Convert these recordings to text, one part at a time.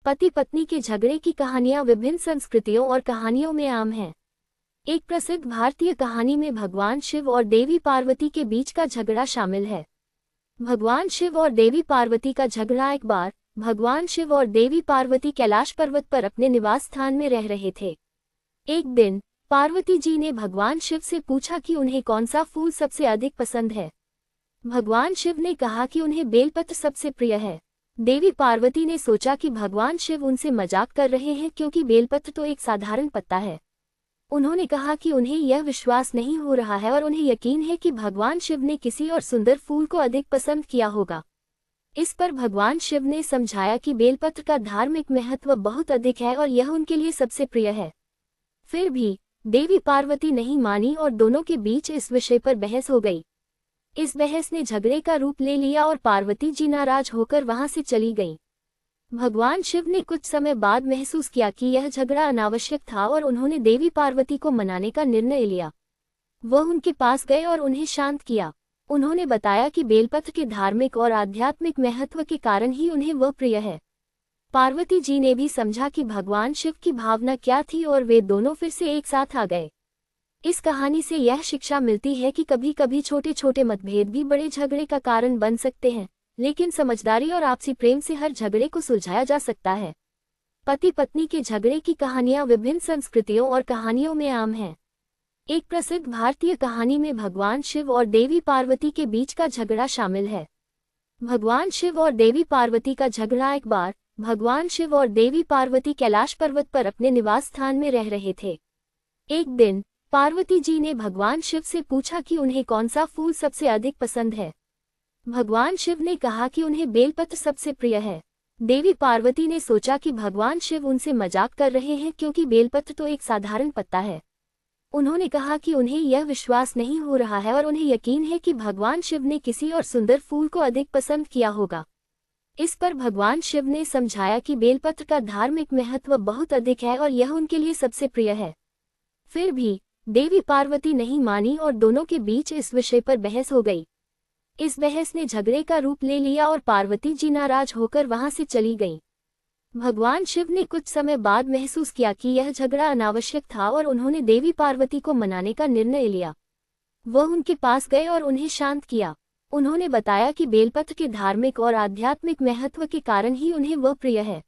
पति पत्नी के झगड़े की कहानियां विभिन्न संस्कृतियों और कहानियों में आम हैं। एक प्रसिद्ध भारतीय कहानी में भगवान शिव और देवी पार्वती के बीच का झगड़ा शामिल है। भगवान शिव और देवी पार्वती का झगड़ा। एक बार भगवान शिव और देवी पार्वती कैलाश पर्वत पर अपने निवास स्थान में रह रहे थे। एक दिन पार्वती जी ने भगवान शिव से पूछा कि उन्हें कौन सा फूल सबसे अधिक पसंद है। भगवान शिव ने कहा कि उन्हें बेलपत्र सबसे प्रिय है। देवी पार्वती ने सोचा कि भगवान शिव उनसे मजाक कर रहे हैं क्योंकि बेलपत्र तो एक साधारण पत्ता है। उन्होंने कहा कि उन्हें यह विश्वास नहीं हो रहा है और उन्हें यकीन है कि भगवान शिव ने किसी और सुंदर फूल को अधिक पसंद किया होगा। इस पर भगवान शिव ने समझाया कि बेलपत्र का धार्मिक महत्व बहुत अधिक है और यह उनके लिए सबसे प्रिय है। फिर भी देवी पार्वती नहीं मानी और दोनों के बीच इस विषय पर बहस हो गई। इस बहस ने झगड़े का रूप ले लिया और पार्वती जी नाराज होकर वहां से चली गईं। भगवान शिव ने कुछ समय बाद महसूस किया कि यह झगड़ा अनावश्यक था और उन्होंने देवी पार्वती को मनाने का निर्णय लिया। वह उनके पास गए और उन्हें शांत किया। उन्होंने बताया कि बेलपत्र के धार्मिक और आध्यात्मिक महत्व के कारण ही उन्हें वह प्रिय है। पार्वती जी ने भी समझा कि भगवान शिव की भावना क्या थी और वे दोनों फिर से एक साथ आ गए। इस कहानी से यह शिक्षा मिलती है कि कभी कभी छोटे छोटे मतभेद भी बड़े झगड़े का कारण बन सकते हैं, लेकिन समझदारी और आपसी प्रेम से हर झगड़े को सुलझाया जा सकता है। पति पत्नी के झगड़े की कहानियां विभिन्न संस्कृतियों और कहानियों में आम हैं। एक प्रसिद्ध भारतीय कहानी में भगवान शिव और देवी पार्वती के बीच का झगड़ा शामिल है। भगवान शिव और देवी पार्वती का झगड़ा। एक बार भगवान शिव और देवी पार्वती कैलाश पर्वत पर अपने निवास स्थान में रह रहे थे। एक दिन पार्वती जी ने भगवान शिव से पूछा कि उन्हें कौन सा फूल सबसे अधिक पसंद है। भगवान शिव ने कहा कि उन्हें बेलपत्र सबसे प्रिय है। देवी पार्वती ने सोचा कि भगवान शिव उनसे मजाक कर रहे हैं क्योंकि बेलपत्र तो एक साधारण पत्ता है। उन्होंने कहा कि उन्हें यह विश्वास नहीं हो रहा है और उन्हें यकीन है कि भगवान शिव ने किसी और सुंदर फूल को अधिक पसंद किया होगा। इस पर भगवान शिव ने समझाया कि बेलपत्र का धार्मिक महत्व बहुत अधिक है और यह उनके लिए सबसे प्रिय है। फिर भी देवी पार्वती नहीं मानी और दोनों के बीच इस विषय पर बहस हो गई। इस बहस ने झगड़े का रूप ले लिया और पार्वती जी नाराज होकर वहां से चली गईं। भगवान शिव ने कुछ समय बाद महसूस किया कि यह झगड़ा अनावश्यक था और उन्होंने देवी पार्वती को मनाने का निर्णय लिया। वह उनके पास गए और उन्हें शांत किया। उन्होंने बताया कि बेलपत्र के धार्मिक और आध्यात्मिक महत्व के कारण ही उन्हें वह प्रिय है।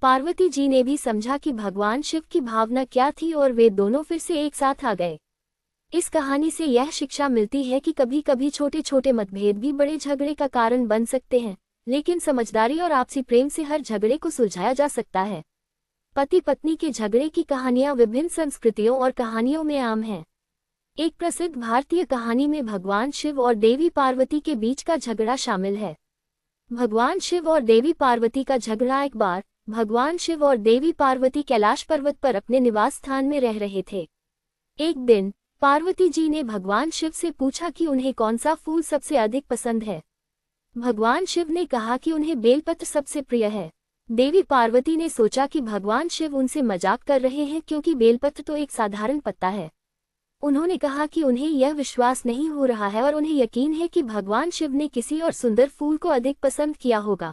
पार्वती जी ने भी समझा कि भगवान शिव की भावना क्या थी और वे दोनों फिर से एक साथ आ गए। इस कहानी से यह शिक्षा मिलती है कि कभी कभी छोटे छोटे मतभेद भी बड़े झगड़े का कारण बन सकते हैं, लेकिन समझदारी और आपसी प्रेम से हर झगड़े को सुलझाया जा सकता है। पति पत्नी के झगड़े की कहानियां विभिन्न संस्कृतियों और कहानियों में आम हैं। एक प्रसिद्ध भारतीय कहानी में भगवान शिव और देवी पार्वती के बीच का झगड़ा शामिल है। भगवान शिव और देवी पार्वती का झगड़ा। एक बार भगवान शिव और देवी पार्वती कैलाश पर्वत पर अपने निवास स्थान में रह रहे थे। एक दिन पार्वती जी ने भगवान शिव से पूछा कि उन्हें कौन सा फूल सबसे अधिक पसंद है। भगवान शिव ने कहा कि उन्हें बेलपत्र सबसे प्रिय है। देवी पार्वती ने सोचा कि भगवान शिव उनसे मजाक कर रहे हैं क्योंकि बेलपत्र तो एक साधारण पत्ता है। उन्होंने कहा कि उन्हें यह विश्वास नहीं हो रहा है और उन्हें यकीन है कि भगवान शिव ने किसी और सुंदर फूल को अधिक पसंद किया होगा।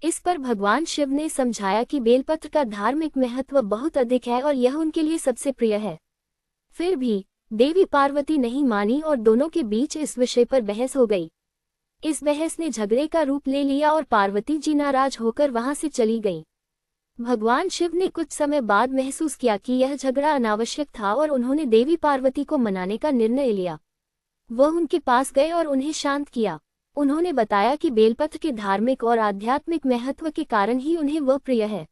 इस पर भगवान शिव ने समझाया कि बेलपत्र का धार्मिक महत्व बहुत अधिक है और यह उनके लिए सबसे प्रिय है। फिर भी देवी पार्वती नहीं मानी और दोनों के बीच इस विषय पर बहस हो गई। इस बहस ने झगड़े का रूप ले लिया और पार्वती जी नाराज होकर वहां से चली गईं। भगवान शिव ने कुछ समय बाद महसूस किया कि यह झगड़ा अनावश्यक था और उन्होंने देवी पार्वती को मनाने का निर्णय लिया। वह उनके पास गए और उन्हें शांत किया। उन्होंने बताया कि बेलपत्र के धार्मिक और आध्यात्मिक महत्व के कारण ही उन्हें वह प्रिय है।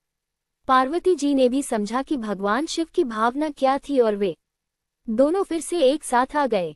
पार्वती जी ने भी समझा कि भगवान शिव की भावना क्या थी और वे दोनों फिर से एक साथ आ गए।